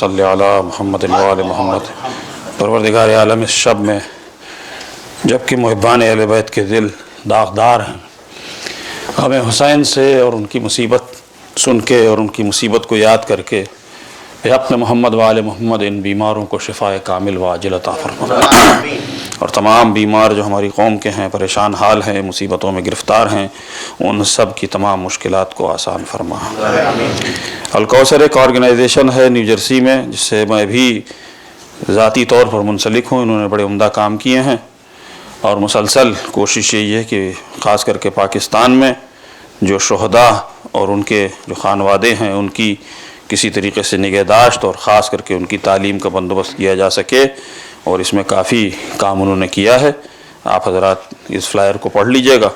صلی علی محمد وآل محمد۔ پروردگار عالم اس شب میں جبکہ محبان اہل بیت کے دل داغدار ہیں، ہمیں حسین سے اور ان کی مصیبت سن کے اور ان کی مصیبت کو یاد کر کے حق محمد وآل محمد ان بیماروں کو شفاء کامل و عاجل عطا فرما، اور تمام بیمار جو ہماری قوم کے ہیں، پریشان حال ہیں، مصیبتوں میں گرفتار ہیں، ان سب کی تمام مشکلات کو آسان فرما۔ الکوثر ایک آرگنائزیشن ہے نیو جرسی میں جس سے میں بھی ذاتی طور پر منسلک ہوں، انہوں نے بڑے عمدہ کام کیے ہیں اور مسلسل کوشش یہی ہے کہ خاص کر کے پاکستان میں جو شہداء اور ان کے جو خانوادے ہیں ان کی کسی طریقے سے نگہداشت اور خاص کر کے ان کی تعلیم کا بندوبست کیا جا سکے، اور اس میں کافی کام انہوں نے کیا ہے۔ آپ حضرات اس فلائر کو پڑھ لیجئے گا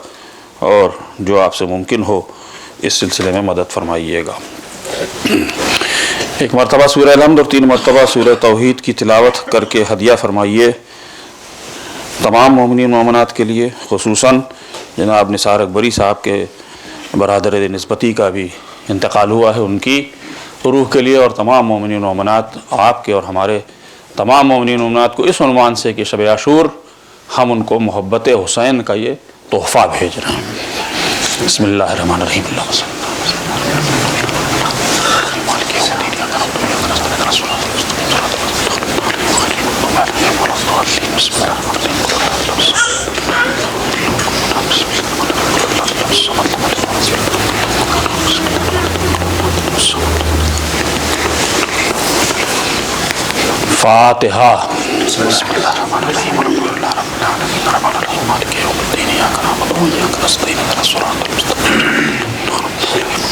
اور جو آپ سے ممکن ہو اس سلسلے میں مدد فرمائیے گا۔ ایک مرتبہ سورہ الحمد اور 3 مرتبہ سورہ توحید کی تلاوت کر کے ہدیہ فرمائیے تمام مومنین مومنات کے لیے، خصوصاً جناب نثار اکبری صاحب کے برادر نسبتی کا بھی انتقال ہوا ہے، ان کی روح کے لیے، اور تمام مومنین مومنات آپ کے اور ہمارے تمام مومنین مومنات کو اس عنوان سے کہ شب عاشور ہم ان کو محبت حسین کا یہ تحفہ بھیج رہے ہیں۔ بسم اللہ الرحمن الرحیم۔ فاتحہ۔ بسم اللہ الرحمن الرحیم۔ الحمد للہ رب العالمین الرحمن الرحیم مالک یوم الدین ایاک نعبد و ایاک نستعین اهدنا الصراط المستقیم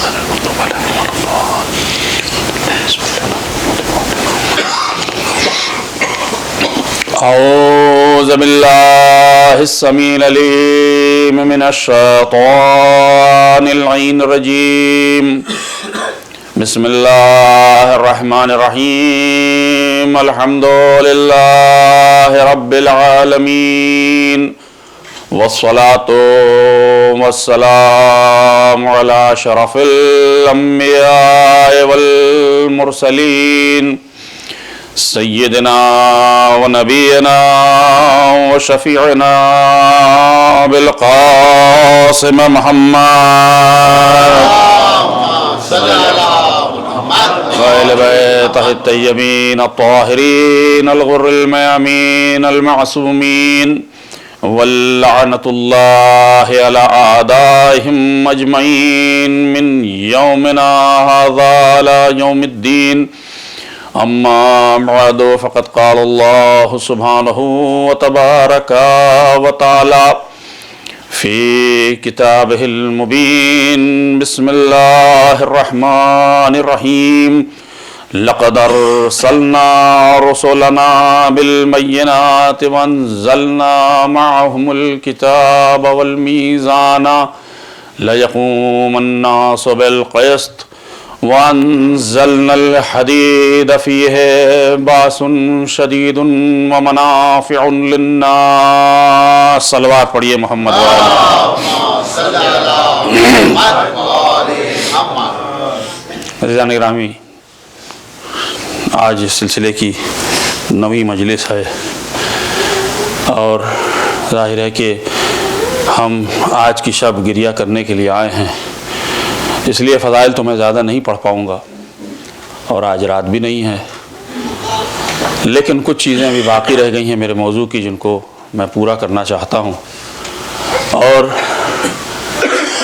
غیر المغضوب علیہم ولا الضالین۔ اعوذ باللہ السمیع العلیم من الشیطان اللعین الرجیم۔ بسم اللہ الرحمن الرحیم۔ الحمد للہ رب العالمین والصلاة والسلام علی شرف الانبیاء والمرسلین سیدنا و نبینا و شفیعنا بالقاسم محمد وآل بیتہ الطیبین الطاہرین الغر الميامین المعصومین واللعنۃ اللہ علی اعدائہم اجمعین من یومنا ھذا الی یوم الدین۔ اما بعد فقد قال اللہ سبحانہ وتبارک وتعالی فی کتابہ المبین۔ بسم اللہ الرحمن الرحیم۔ لقد ارسلنا رسلنا بالبینات وانزلنا معهم الکتاب والمیزان لیقوم الناس بالقسط وانزلنا الحدید فیہ باس شدید ومنافع للناس۔ صلوات پڑھیے محمد عزیزان گرامی، آج اس سلسلے کی 9ویں مجلس ہے اور ظاہر ہے کہ ہم آج کی شب گریہ کرنے کے لیے آئے ہیں، اس لیے فضائل تو میں زیادہ نہیں پڑھ پاؤں گا اور آج رات بھی نہیں ہے، لیکن کچھ چیزیں ابھی باقی رہ گئی ہیں میرے موضوع کی جن کو میں پورا کرنا چاہتا ہوں، اور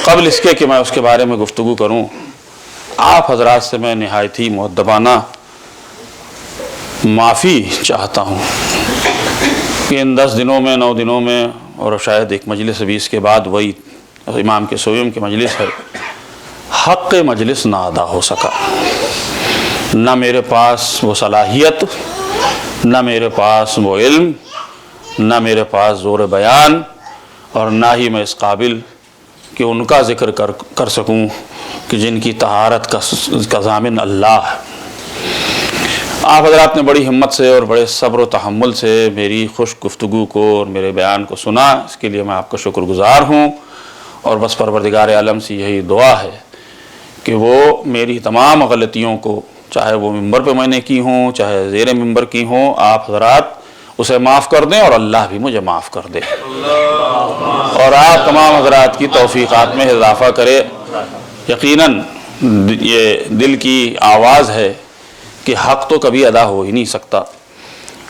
قبل اس کے کہ میں اس کے بارے میں گفتگو کروں، آپ حضرات سے میں نہایت ہی مؤدبانہ معافی چاہتا ہوں کہ ان 10 دنوں میں 9 دنوں میں اور شاید ایک مجلس 20 کے بعد وہی امام کے سویم کی مجلس ہے، حق مجلس نہ ادا ہو سکا، نہ میرے پاس وہ صلاحیت، نہ میرے پاس وہ علم، نہ میرے پاس زور بیان، اور نہ ہی میں اس قابل کہ ان کا ذکر کر سکوں کہ جن کی طہارت کا ضامن اللہ ہے۔ آپ حضرات نے بڑی ہمت سے اور بڑے صبر و تحمل سے میری خوش گفتگو کو اور میرے بیان کو سنا، اس کے لیے میں آپ کا شکر گزار ہوں، اور بس پروردگار عالم سے یہی دعا ہے کہ وہ میری تمام غلطیوں کو چاہے وہ ممبر پہ میں نے کی ہوں چاہے زیر ممبر کی ہوں، آپ حضرات اسے معاف کر دیں اور اللہ بھی مجھے معاف کر دے، اور آپ تمام حضرات کی توفیقات میں اضافہ کرے۔ یقیناً یہ دل کی آواز ہے کہ حق تو کبھی ادا ہو ہی نہیں سکتا،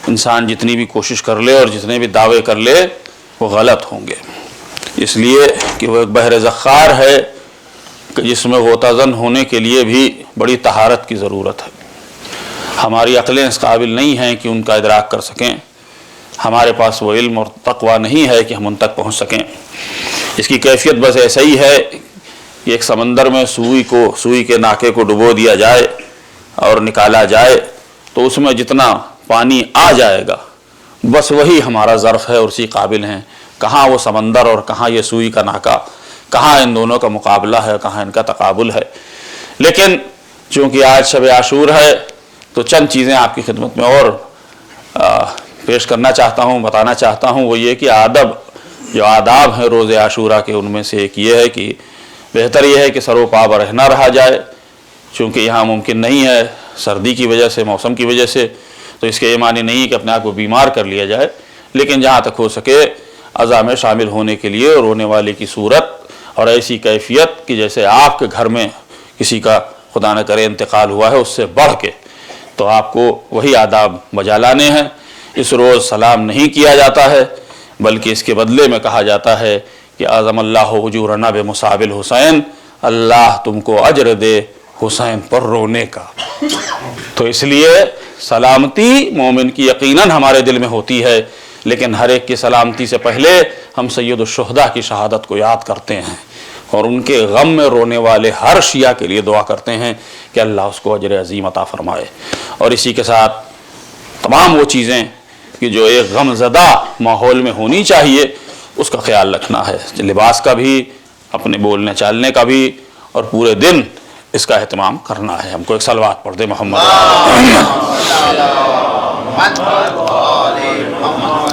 انسان جتنی بھی کوشش کر لے اور جتنے بھی دعوے کر لے وہ غلط ہوں گے، اس لیے کہ وہ ایک بحر زخار ہے کہ جس میں غوطہ زن ہونے کے لیے بھی بڑی طہارت کی ضرورت ہے۔ ہماری عقلیں اس قابل نہیں ہیں کہ ان کا ادراک کر سکیں، ہمارے پاس وہ علم اور تقوی نہیں ہے کہ ہم ان تک پہنچ سکیں۔ اس کی کیفیت بس ایسا ہی ہے کہ ایک سمندر میں سوئی کے ناکے کو ڈبو دیا جائے اور نکالا جائے تو اس میں جتنا پانی آ جائے گا بس وہی ہمارا ظرف ہے اور اسی قابل ہیں، کہاں وہ سمندر اور کہاں یہ سوئی کا ناکا، کہاں ان دونوں کا مقابلہ ہے، کہاں ان کا تقابل ہے۔ لیکن چونکہ آج شب عاشور ہے تو چند چیزیں آپ کی خدمت میں اور پیش کرنا چاہتا ہوں، بتانا چاہتا ہوں، وہ یہ کہ جو آداب ہیں روز عاشورہ کے، ان میں سے ایک یہ ہے کہ بہتر یہ ہے کہ سر و پا برہ نہ رہا جائے، چونکہ یہاں ممکن نہیں ہے سردی کی وجہ سے، موسم کی وجہ سے، تو اس کے یہ معنی نہیں کہ اپنے آپ کو بیمار کر لیا جائے، لیکن جہاں تک ہو سکے عزا میں شامل ہونے کے لیے رونے والے کی صورت اور ایسی کیفیت کہ جیسے آپ کے گھر میں کسی کا خدا نہ کرے انتقال ہوا ہے اس سے بڑھ کے، تو آپ کو وہی آداب بجا لانے ہیں۔ اس روز سلام نہیں کیا جاتا ہے بلکہ اس کے بدلے میں کہا جاتا ہے کہ اعظم اللہ اجورنا بمصاب الحسین، اللہ تم کو اجر دے حسین پر رونے کا۔ تو اس لیے سلامتی مومن کی یقیناً ہمارے دل میں ہوتی ہے، لیکن ہر ایک کی سلامتی سے پہلے ہم سید الشہداء کی شہادت کو یاد کرتے ہیں اور ان کے غم میں رونے والے ہر شیعہ کے لیے دعا کرتے ہیں کہ اللہ اس کو اجر عظیم عطا فرمائے۔ اور اسی کے ساتھ تمام وہ چیزیں کہ جو ایک غم زدہ ماحول میں ہونی چاہیے اس کا خیال رکھنا ہے، لباس کا بھی، اپنے بولنے چالنے کا بھی، اور پورے دن اس کا اہتمام کرنا ہے۔ ہم کو ایک صلوات پڑھ دے محمد۔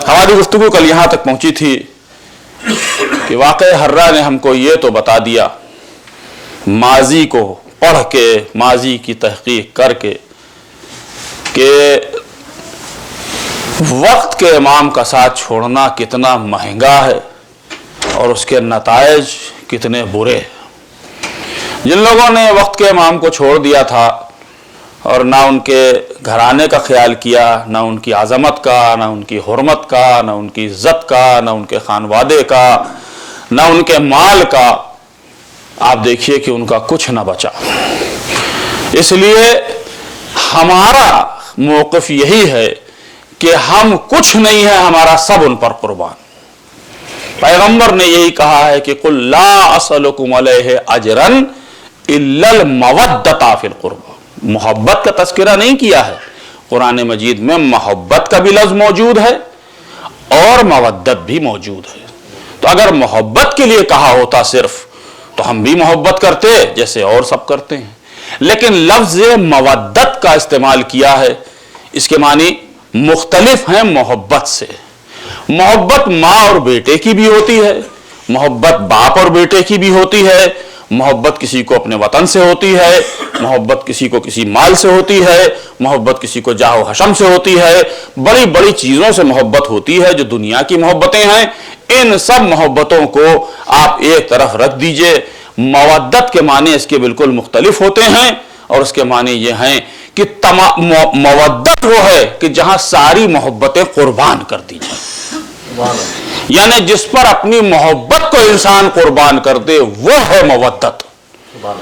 ہماری گفتگو کل یہاں تک پہنچی تھی کہ واقعہ حرہ نے ہم کو یہ تو بتا دیا، ماضی کو پڑھ کے، ماضی کی تحقیق کر کے، کہ وقت کے امام کا ساتھ چھوڑنا کتنا مہنگا ہے اور اس کے نتائج کتنے برے۔ جن لوگوں نے وقت کے امام کو چھوڑ دیا تھا اور نہ ان کے گھرانے کا خیال کیا، نہ ان کی عظمت کا، نہ ان کی حرمت کا، نہ ان کی عزت کا، نہ ان کے خانوادے کا، نہ ان کے مال کا، آپ دیکھیے کہ ان کا کچھ نہ بچا۔ اس لیے ہمارا موقف یہی ہے کہ ہم کچھ نہیں ہے، ہمارا سب ان پر قربان۔ پیغمبر نے یہی کہا ہے کہ قل لا اسألکم علیہ اجرا الا المودۃ فی القربى، محبت کا تذکرہ نہیں کیا ہے۔ قرآن مجید میں محبت کا بھی لفظ موجود ہے اور مودت بھی موجود ہے، تو اگر محبت کے لیے کہا ہوتا صرف تو ہم بھی محبت کرتے جیسے اور سب کرتے ہیں، لیکن لفظ مودت کا استعمال کیا ہے، اس کے معنی مختلف ہیں محبت سے۔ محبت ماں اور بیٹے کی بھی ہوتی ہے، محبت باپ اور بیٹے کی بھی ہوتی ہے، محبت کسی کو اپنے وطن سے ہوتی ہے، محبت کسی کو کسی مال سے ہوتی ہے، محبت کسی کو جاہ و حشم سے ہوتی ہے، بڑی بڑی چیزوں سے محبت ہوتی ہے جو دنیا کی محبتیں ہیں۔ ان سب محبتوں کو آپ ایک طرف رکھ دیجئے، مودت کے معنی اس کے بالکل مختلف ہوتے ہیں، اور اس کے معنی یہ ہیں کہ مودت وہ ہے کہ جہاں ساری محبتیں قربان کر دی جائیں، یعنی جس پر اپنی محبت کو انسان قربان کر دے وہ ہے مودت۔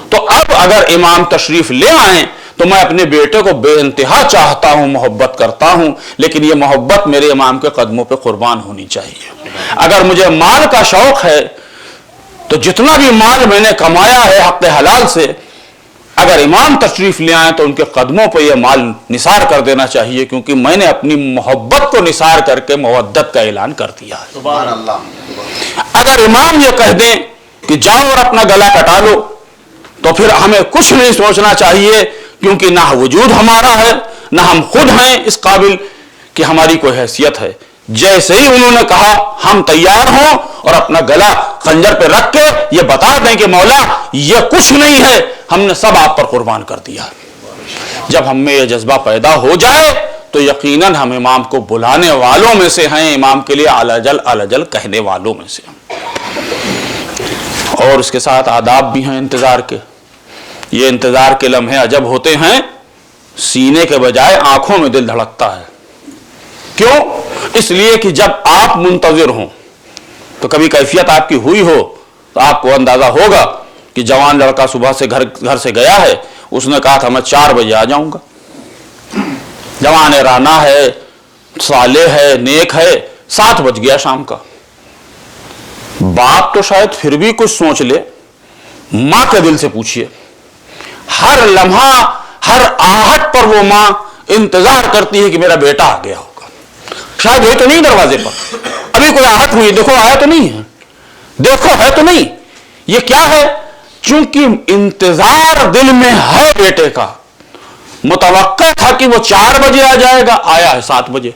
تو اب اگر امام تشریف لے آئیں تو میں اپنے بیٹے کو بے انتہا چاہتا ہوں، محبت کرتا ہوں، لیکن یہ محبت میرے امام کے قدموں پہ قربان ہونی چاہیے۔ اگر مجھے مال کا شوق ہے تو جتنا بھی مال میں نے کمایا ہے حق حلال سے، اگر امام تشریف لے آئیں تو ان کے قدموں پہ یہ مال نثار کر دینا چاہیے، کیونکہ میں نے اپنی محبت کو نثار کر کے مودت کا اعلان کر دیا ہے۔ سبحان اللہ۔ اگر امام یہ کہہ دیں کہ جاؤ اور اپنا گلا کٹا لو تو پھر ہمیں کچھ نہیں سوچنا چاہیے، کیونکہ نہ وجود ہمارا ہے، نہ ہم خود ہیں اس قابل کہ ہماری کوئی حیثیت ہے۔ جیسے ہی انہوں نے کہا ہم تیار ہوں اور اپنا گلا خنجر پہ رکھ کے یہ بتا دیں کہ مولا یہ کچھ نہیں ہے، ہم نے سب آپ پر قربان کر دیا۔ جب ہم میں یہ جذبہ پیدا ہو جائے تو یقیناً ہم امام کو بلانے والوں میں سے ہیں، امام کے لیے علجل علجل کہنے والوں میں سے ہیں۔ اور اس کے ساتھ آداب بھی ہیں انتظار کے۔ یہ انتظار کے لمحے عجب ہوتے ہیں، سینے کے بجائے آنکھوں میں دل دھڑکتا ہے۔ کیوں؟ اس لیے کہ جب آپ منتظر ہوں تو کبھی کیفیت آپ کی ہوئی ہو تو آپ کو اندازہ ہوگا کہ جوان لڑکا صبح سے گھر سے گیا ہے، اس نے کہا تھا میں 4 بجے آ جاؤں گا، جوان رانا ہے، صالح ہے، نیک ہے، 7 بج گیا شام کا۔ باپ تو شاید پھر بھی کچھ سوچ لے، ماں کے دل سے پوچھئے، ہر لمحہ ہر آہٹ پر وہ ماں انتظار کرتی ہے کہ میرا بیٹا آ گیا ہوگا، شاید ہے تو نہیں دروازے پر، ابھی کوئی آہٹ ہوئی، دیکھو آیا تو نہیں ہے، دیکھو ہے تو نہیں۔ یہ کیا ہے؟ چونکہ انتظار دل میں ہے بیٹے کا، متوقع تھا کہ وہ 4 بجے آ جائے گا، آیا ہے 7 بجے،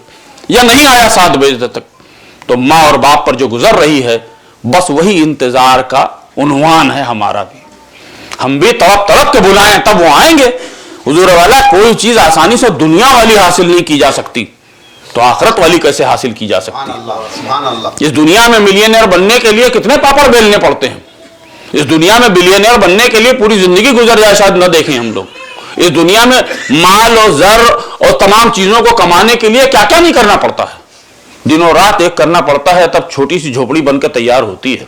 یا نہیں آیا 7 بجے تک، تو ماں اور باپ پر جو گزر رہی ہے بس وہی انتظار کا عنوان ہے ہمارا بھی۔ ہم بھی تڑپ کے بلائیں تب وہ آئیں گے۔ حضور والا کوئی چیز آسانی سے دنیا والی حاصل نہیں کی جا سکتی تو آخرت والی کیسے حاصل کی جا سکتی؟ سبحان اللہ۔ اس دنیا میں ملینئر بننے کے لیے کتنے پاپڑ بیلنے پڑتے ہیں، اس دنیا میں بلینئر بننے کے لیے پوری زندگی گزر جائے شاید نہ دیکھیں ہم لوگ۔ اس دنیا میں مال اور زر اور تمام چیزوں کو کمانے کے لیے کیا کیا نہیں کرنا پڑتا ہے، دنوں رات ایک کرنا پڑتا ہے، تب چھوٹی سی جھوپڑی بن کے تیار ہوتی ہے۔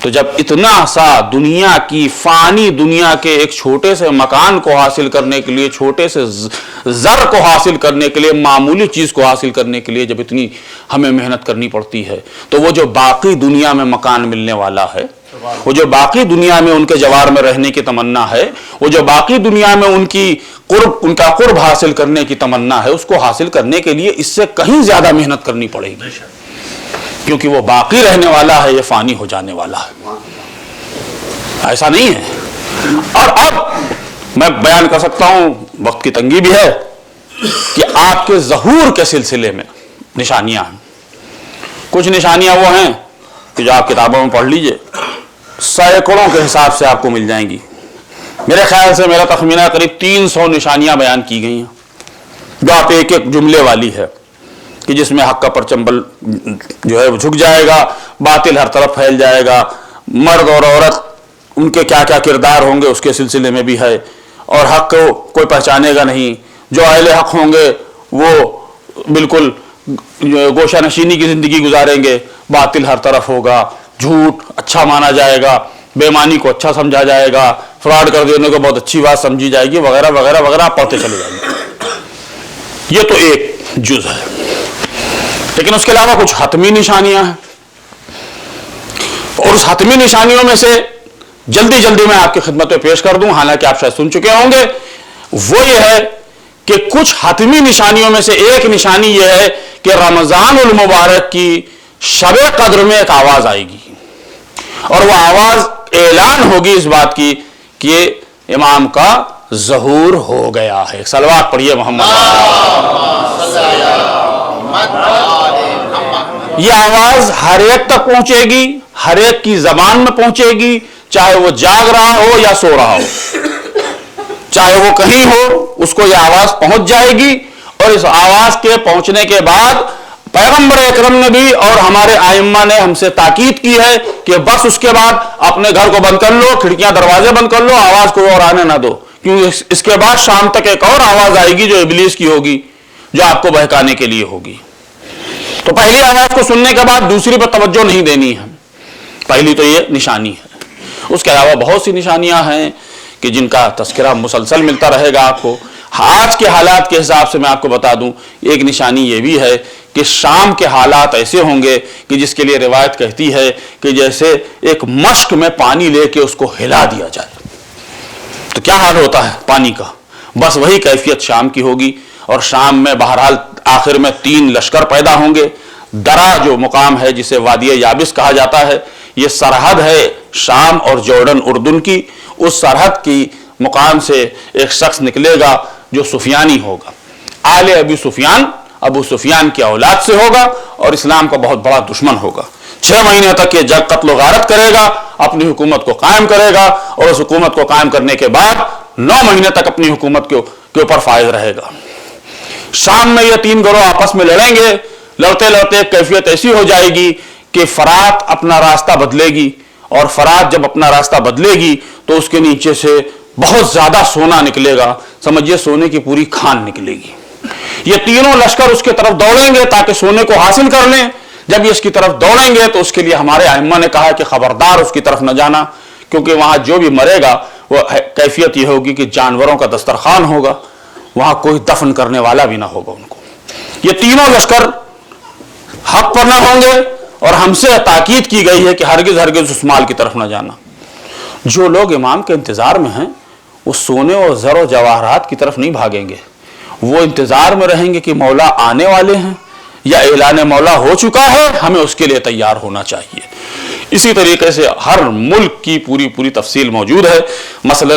تو جب اتنا سا دنیا کی فانی دنیا کے ایک چھوٹے سے مکان کو حاصل کرنے کے لیے، چھوٹے سے زر کو حاصل کرنے کے لیے، معمولی چیز کو حاصل کرنے کے لیے جب اتنی ہمیں محنت کرنی پڑتی ہے، تو وہ جو باقی دنیا میں مکان ملنے والا ہے، وہ جو باقی دنیا میں ان کے جوار میں رہنے کی تمنا ہے، وہ جو باقی دنیا میں ان کا قرب حاصل کرنے کی تمنا ہے، اس کو حاصل کرنے کے لیے اس سے کہیں زیادہ محنت کرنی پڑے گی، کیونکہ وہ باقی رہنے والا ہے، یہ فانی ہو جانے والا ہے۔ ایسا نہیں ہے۔ اور اب میں بیان کر سکتا ہوں، وقت کی تنگی بھی ہے، کہ آپ کے ظہور کے سلسلے میں نشانیاں ہیں۔ کچھ نشانیاں وہ ہیں کہ جو آپ کتابوں میں پڑھ لیجئے، سینکڑوں کے حساب سے آپ کو مل جائیں گی۔ میرے خیال سے میرا تخمینہ قریب 300 نشانیاں بیان کی گئی ہیں، جو آپ ایک ایک جملے والی ہے، کہ جس میں حق کا پرچم جو ہے وہ جھک جائے گا، باطل ہر طرف پھیل جائے گا، مرد اور عورت ان کے کیا کیا کردار ہوں گے اس کے سلسلے میں بھی ہے، اور حق کو کوئی پہچانے گا نہیں، جو اہل حق ہوں گے وہ بالکل گوشہ نشینی کی زندگی گزاریں گے، باطل ہر طرف ہوگا، جھوٹ اچھا مانا جائے گا، بے ایمانی کو اچھا سمجھا جائے گا، فراڈ کر دینے کو بہت اچھی بات سمجھی جائے گی، وغیرہ وغیرہ وغیرہ، آپ پڑھتے چلے جائیں گے۔ یہ تو ایک جز ہے، لیکن اس کے علاوہ کچھ حتمی نشانیاں ہیں، اور اس حتمی نشانیوں میں سے جلدی جلدی میں آپ کی خدمت میں پیش کر دوں، حالانکہ آپ شاید سن چکے ہوں گے۔ وہ یہ ہے کہ کچھ حتمی نشانیوں میں سے ایک نشانی یہ ہے کہ رمضان المبارک کی شب قدر میں ایک آواز آئے گی، اور وہ آواز اعلان ہوگی اس بات کی کہ امام کا ظہور ہو گیا ہے۔ صلوات پڑھیے محمد۔ یہ آواز ہر ایک تک پہنچے گی، ہر ایک کی زبان میں پہنچے گی، چاہے وہ جاگ رہا ہو یا سو رہا ہو، چاہے وہ کہیں ہو، اس کو یہ آواز پہنچ جائے گی۔ اور اس آواز کے پہنچنے کے بعد پیغمبر اکرم نے بھی اور ہمارے ائمہ نے ہم سے تاکید کی ہے کہ بس اس کے بعد اپنے گھر کو بند کر لو، کھڑکیاں دروازے بند کر لو، آواز کو اور آنے نہ دو، کیونکہ اس کے بعد شام تک ایک اور آواز آئے گی جو ابلیس کی ہوگی، جو آپ کو بہکانے کے لیے ہوگی۔ تو پہلی آواز کو سننے کے بعد دوسری پر توجہ نہیں دینی ہے، پہلی تو یہ نشانی ہے۔ اس کے علاوہ بہت سی نشانیاں ہیں کہ جن کا تذکرہ مسلسل ملتا رہے گا آپ کو۔ آج کے حالات کے حساب سے میں آپ کو بتا دوں، ایک نشانی یہ بھی ہے کہ شام کے حالات ایسے ہوں گے کہ جس کے لیے روایت کہتی ہے کہ جیسے ایک مشک میں پانی لے کے اس کو ہلا دیا جائے، تو کیا حال ہوتا ہے پانی کا، بس وہی کیفیت شام کی ہوگی۔ اور شام میں بہرحال آخر میں 3 لشکر پیدا ہوں گے۔ درا جو مقام ہے جسے وادی یابس کہا جاتا ہے، یہ سرحد ہے شام اور جورڈن اردن کی، اس سرحد کی مقام سے ایک شخص نکلے گا جو سفیانی ہوگا، آل ابو سفیان کی اولاد سے ہوگا، اور اسلام کا بہت بڑا دشمن ہوگا۔ 6 مہینے تک یہ جنگ قتل و غارت کرے گا، اپنی حکومت کو قائم کرے گا، اور اس حکومت کو قائم کرنے کے بعد 9 مہینے تک اپنی حکومت کو کے اوپر فائز رہے گا۔ شام میں یہ تین گروہ آپس میں لڑیں گے، لڑتے لڑتے ایک کیفیت ایسی ہو جائے گی کہ فرات اپنا راستہ بدلے گی، اور فرات جب اپنا راستہ بدلے گی تو اس کے نیچے سے بہت زیادہ سونا نکلے گا، سمجھیے سونے کی پوری کھان نکلے گی۔ یہ تینوں لشکر اس کے طرف دوڑیں گے تاکہ سونے کو حاصل کر لیں۔ جب یہ اس کی طرف دوڑیں گے تو اس کے لیے ہمارے ائمہ نے کہا کہ خبردار اس کی طرف نہ جانا، کیونکہ وہاں جو بھی مرے گا وہ کیفیت یہ ہوگی کہ جانوروں کا دسترخوان ہوگا، وہاں کوئی دفن کرنے والا بھی نہ ہوگا ان کو۔ یہ تینوں لشکر حق پر نہ ہوں گے، اور ہم سے تاکید کی گئی ہے کہ ہرگز ہرگز اس مال کی طرف نہ جانا۔ جو لوگ امام کے انتظار میں ہیں وہ سونے اور زر و جواہرات کی طرف نہیں بھاگیں گے، وہ انتظار میں رہیں گے کہ مولا آنے والے ہیں یا اعلان مولا ہو چکا ہے، ہمیں اس کے لیے تیار ہونا چاہیے۔ اسی طریقے سے ہر ملک کی پوری تفصیل موجود ہے۔ مثلا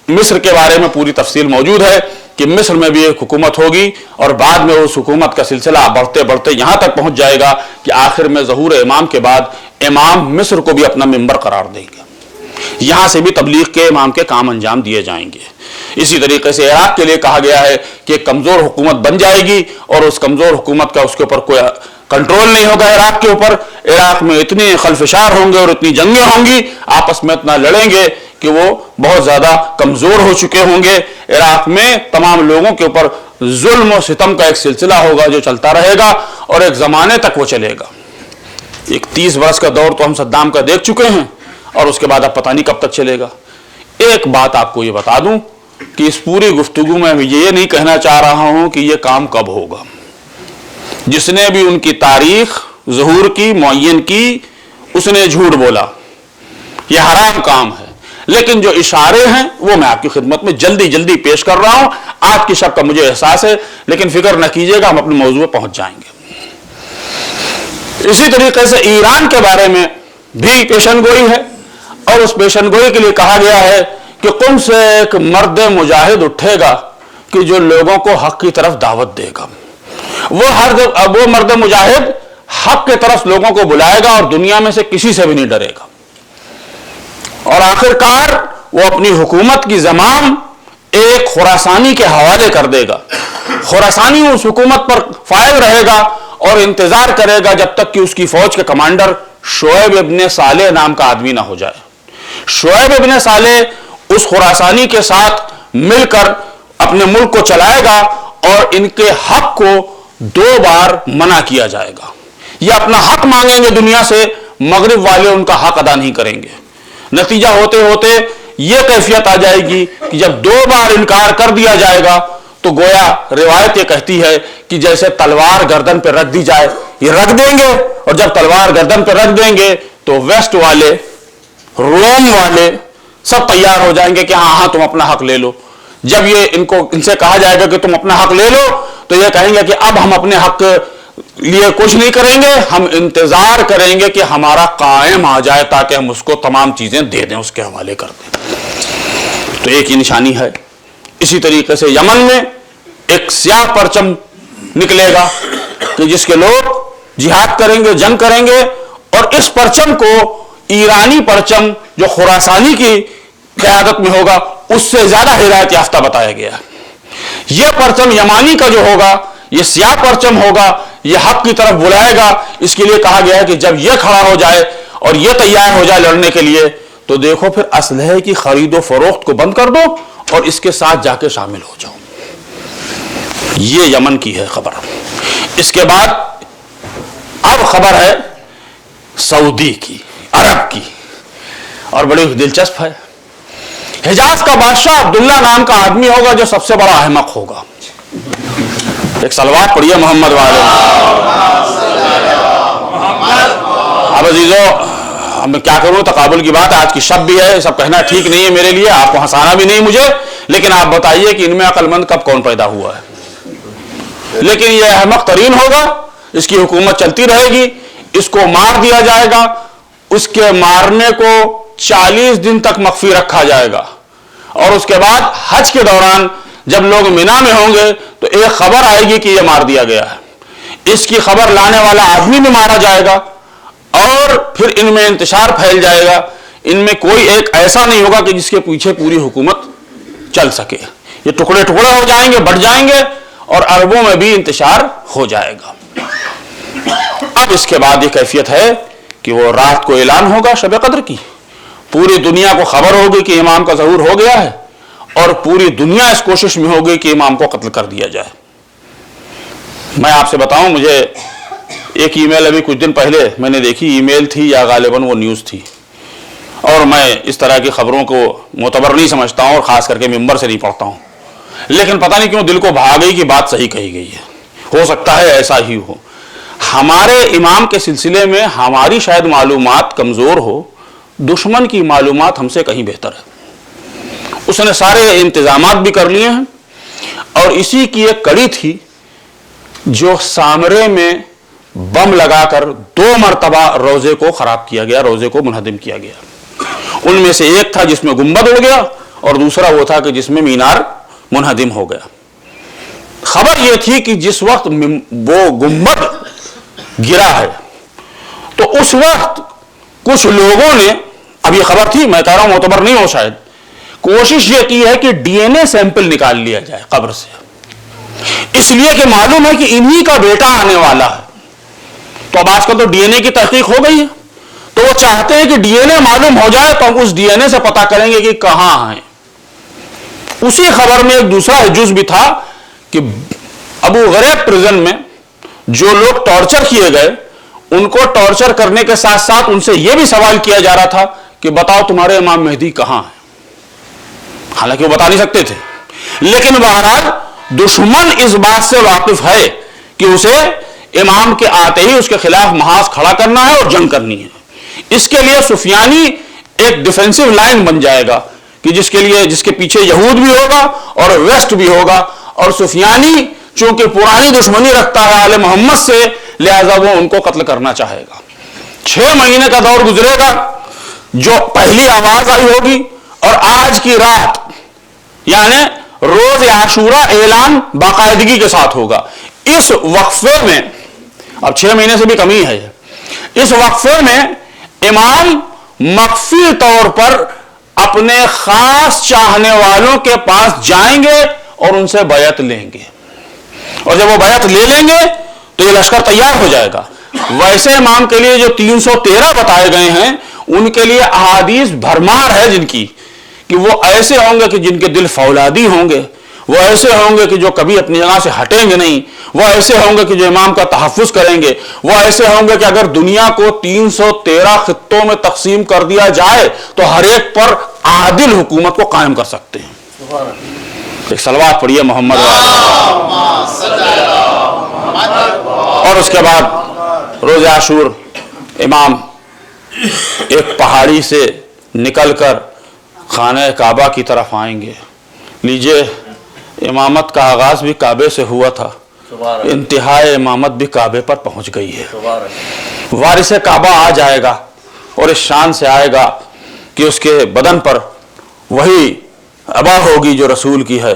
مصر کے بارے میں پوری تفصیل موجود ہے کہ مصر میں بھی ایک حکومت ہوگی، اور بعد میں اس حکومت کا سلسلہ بڑھتے بڑھتے یہاں تک پہنچ جائے گا کہ آخر میں ظہور امام کے بعد امام مصر کو بھی اپنا ممبر قرار دیں گے، یہاں سے بھی تبلیغ کے امام کے کام انجام دیے جائیں گے۔ اسی طریقے سے عراق کے لیے کہا گیا ہے کہ ایک کمزور حکومت بن جائے گی، اور اس کمزور حکومت کا اس کے اوپر کوئی کنٹرول نہیں ہوگا۔ عراق کے اوپر، عراق میں اتنے خلفشار ہوں گے اور اتنی جنگیں ہوں گی، آپس میں اتنا لڑیں گے کہ وہ بہت زیادہ کمزور ہو چکے ہوں گے۔ عراق میں تمام لوگوں کے اوپر ظلم و ستم کا ایک سلسلہ ہوگا جو چلتا رہے گا، اور ایک زمانے تک وہ چلے گا۔ ایک 30 برس کا دور تو ہم صدام کا دیکھ چکے ہیں، اور اس کے بعد اب پتہ نہیں کب تک چلے گا۔ ایک بات آپ کو یہ بتا دوں کہ اس پوری گفتگو میں یہ نہیں کہنا چاہ رہا ہوں کہ یہ کام کب ہوگا۔ جس نے بھی ان کی تاریخ ظہور کی معین کی، اس نے جھوٹ بولا، یہ حرام کام ہے۔ لیکن جو اشارے ہیں وہ میں آپ کی خدمت میں جلدی پیش کر رہا ہوں۔ آج کی شب کا مجھے احساس ہے، لیکن فکر نہ کیجیے گا، ہم اپنے موضوع پہ پہنچ جائیں گے۔ اسی طریقے سے ایران کے بارے میں بھی پیشن گوئی ہے، اور اس پیشن گوئی کے لیے کہا گیا ہے کہ قم سے ایک مرد مجاہد اٹھے گا کہ جو لوگوں کو حق کی طرف دعوت دے گا۔ وہ مرد مجاہد حق کی طرف لوگوں کو بلائے گا، اور دنیا میں سے کسی سے بھی نہیں ڈرے گا، اور آخرکار وہ اپنی حکومت کی زمام ایک خراسانی کے حوالے کر دے گا۔ خراسانی اس حکومت پر فائز رہے گا اور انتظار کرے گا جب تک کہ اس کی فوج کے کمانڈر شعیب ابن صالح نام کا آدمی نہ ہو جائے۔ شعیب ابن صالح اس خراسانی کے ساتھ مل کر اپنے ملک کو چلائے گا، اور ان کے حق کو 2 بار منع کیا جائے گا۔ یہ اپنا حق مانگیں گے دنیا سے، مغرب والے ان کا حق ادا نہیں کریں گے۔ نتیجہ ہوتے ہوتے یہ کیفیت آ جائے گی کہ جب 2 بار انکار کر دیا جائے گا تو گویا روایت یہ کہتی ہے کہ جیسے تلوار گردن پہ رکھ دی جائے، یہ رکھ دیں گے، اور جب تلوار گردن پہ رکھ دیں گے تو ویسٹ والے، روم والے سب تیار ہو جائیں گے کہ ہاں تم اپنا حق لے لو۔ جب یہ ان سے کہا جائے گا کہ تم اپنا حق لے لو تو یہ کہیں گے کہ اب ہم اپنے حق لیے کچھ نہیں کریں گے، ہم انتظار کریں گے کہ ہمارا قائم آ جائے تاکہ ہم اس کو تمام چیزیں دے دیں، اس کے حوالے کر دیں۔ تو ایک ہی نشانی ہے۔ اسی طریقے سے یمن میں ایک سیاہ پرچم نکلے گا کہ جس کے لوگ جہاد کریں گے، جنگ کریں گے، اور اس پرچم کو ایرانی پرچم جو خراسانی کی قیادت میں ہوگا اس سے زیادہ ہدایت یافتہ بتایا گیا ہے۔ یہ پرچم یمانی کا جو ہوگا، یہ سیاہ پرچم ہوگا، یہ حق کی طرف بلائے گا۔ اس کے لیے کہا گیا ہے کہ جب یہ کھڑا ہو جائے اور یہ تیار ہو جائے لڑنے کے لیے تو دیکھو پھر اسلحے کی خرید و فروخت کو بند کر دو اور اس کے ساتھ جا کے شامل ہو جاؤ۔ یہ یمن کی ہے خبر۔ اس کے بعد اب خبر ہے سعودی کی، عرب کی، اور بڑی دلچسپ ہے۔ حجاز کا بادشاہ عبداللہ نام کا آدمی ہوگا جو سب سے بڑا احمق ہوگا۔ ایک صلوات پڑھیے محمد والے۔ اب عزیزو، میں کیا کروں، تقابل کی بات ہے، آج کی شب بھی ہے، سب کہنا ٹھیک نہیں ہے میرے لیے، آپ کو ہنسانا بھی نہیں مجھے، لیکن آپ بتائیے کہ ان میں عقل مند کب کون پیدا ہوا ہے؟ لیکن یہ احمق ترین ہوگا، اس کی حکومت چلتی رہے گی، اس کو مار دیا جائے گا، اس کے مارنے کو 40 دن تک مخفی رکھا جائے گا، اور اس کے بعد حج کے دوران جب لوگ مینا میں ہوں گے تو ایک خبر آئے گی کہ یہ مار دیا گیا ہے، اس کی خبر لانے والا آدمی بھی مارا جائے گا، اور پھر ان میں انتشار پھیل جائے گا۔ ان میں کوئی ایک ایسا نہیں ہوگا کہ جس کے پیچھے پوری حکومت چل سکے۔ یہ ٹکڑے ٹکڑے ہو جائیں گے، بٹ جائیں گے، اور عربوں میں بھی انتشار ہو جائے گا۔ اب اس کے بعد یہ کیفیت ہے کہ وہ رات کو اعلان ہوگا شب قدر کی، پوری دنیا کو خبر ہوگی کہ امام کا ظہور ہو گیا ہے، اور پوری دنیا اس کوشش میں ہوگی کہ امام کو قتل کر دیا جائے۔ میں آپ سے بتاؤں، مجھے ایک ای میل ابھی کچھ دن پہلے میں نے دیکھی، ای میل تھی یا غالباً وہ نیوز تھی، اور میں اس طرح کی خبروں کو معتبر نہیں سمجھتا ہوں، اور خاص کر کے ممبر سے نہیں پڑھتا ہوں، لیکن پتہ نہیں کیوں دل کو بھا گئی کہ بات صحیح کہی گئی ہے، ہو سکتا ہے ایسا ہی ہو۔ ہمارے امام کے سلسلے میں ہماری شاید معلومات کمزور ہو، دشمن کی معلومات ہم سے کہیں بہتر ہے۔ اس نے سارے انتظامات بھی کر لیے ہیں، اور اسی کی ایک کڑی تھی جو سامرے میں بم لگا کر 2 مرتبہ روزے کو خراب کیا گیا، روزے کو منہدم کیا گیا۔ ان میں سے ایک تھا جس میں گنبد اڑ گیا، اور دوسرا وہ تھا کہ جس میں مینار منہدم ہو گیا۔ خبر یہ تھی کہ جس وقت وہ گنبد گرا ہے تو اس وقت کچھ لوگوں نے، اب یہ خبر تھی، میں کہہ رہا ہوں معتبر نہیں ہو شاید، کوشش یہ کی ہے کہ ڈی این اے سیمپل نکال لیا جائے قبر سے، اس لیے کہ معلوم ہے کہ انہی کا بیٹا آنے والا ہے۔ تو اب آج کل تو ڈی این اے کی تحقیق ہو گئی ہے، تو وہ چاہتے ہیں کہ ڈی این اے معلوم ہو جائے تو ہم اس ڈی این اے سے پتہ کریں گے کہ کہاں ہیں۔ اسی خبر میں ایک دوسرا جز بھی تھا کہ ابو غریب پرزن میں جو لوگ ٹارچر کیے گئے، ان کو ٹارچر کرنے کے ساتھ ساتھ ان سے یہ بھی سوال کیا جا رہا تھا کہ بتاؤ تمہارے امام مہدی کہاں ہیں، حالانکہ وہ بتا نہیں سکتے تھے، لیکن بہرحال دشمن اس بات سے واقف ہے کہ اسے امام کے آتے ہی اس کے خلاف محاذ کھڑا کرنا ہے اور جنگ کرنی ہے۔ اس کے لیے سفیانی ایک ڈیفینسو لائن بن جائے گا کہ جس کے پیچھے یہود بھی ہوگا اور ویسٹ بھی ہوگا، اور سفیانی چونکہ پرانی دشمنی رکھتا ہے آل محمد سے، لہذا وہ ان کو قتل کرنا چاہے گا۔ 6 مہینے کا دور گزرے گا، جو پہلی آواز آئی ہوگی، اور آج کی رات یعنی روز عاشورہ اعلان باقاعدگی کے ساتھ ہوگا۔ اس وقفے میں، اب 6 مہینے سے بھی کم ہی ہے، اس وقفے میں امام مخفی طور پر اپنے خاص چاہنے والوں کے پاس جائیں گے اور ان سے بیعت لیں گے، اور جب وہ بیعت لے لیں گے تو یہ لشکر تیار ہو جائے گا۔ ویسے امام کے لیے جو 313 بتائے گئے ہیں، ان کے لیے احادیث بھرمار ہے جن کی، کہ وہ ایسے ہوں گے کہ جن کے دل فولادی ہوں گے، وہ ایسے ہوں گے کہ جو کبھی اپنی جگہ سے ہٹیں گے نہیں، وہ ایسے ہوں گے کہ جو امام کا تحفظ کریں گے، وہ ایسے ہوں گے کہ اگر دنیا کو 313 خطوں میں تقسیم کر دیا جائے تو ہر ایک پر عادل حکومت کو قائم کر سکتے ہیں۔ ایک صلوات پڑھیے محمد اور اس کے بعد روز عاشور امام ایک پہاڑی سے نکل کر خانہ کعبہ کی طرف آئیں گے۔ لیجئے، امامت کا آغاز بھی کعبے سے ہوا تھا، انتہائی امامت بھی کعبے پر پہنچ گئی ہے۔ وارث کعبہ آ جائے گا اور اس شان سے آئے گا کہ اس کے بدن پر وہی عبا ہوگی جو رسول کی ہے،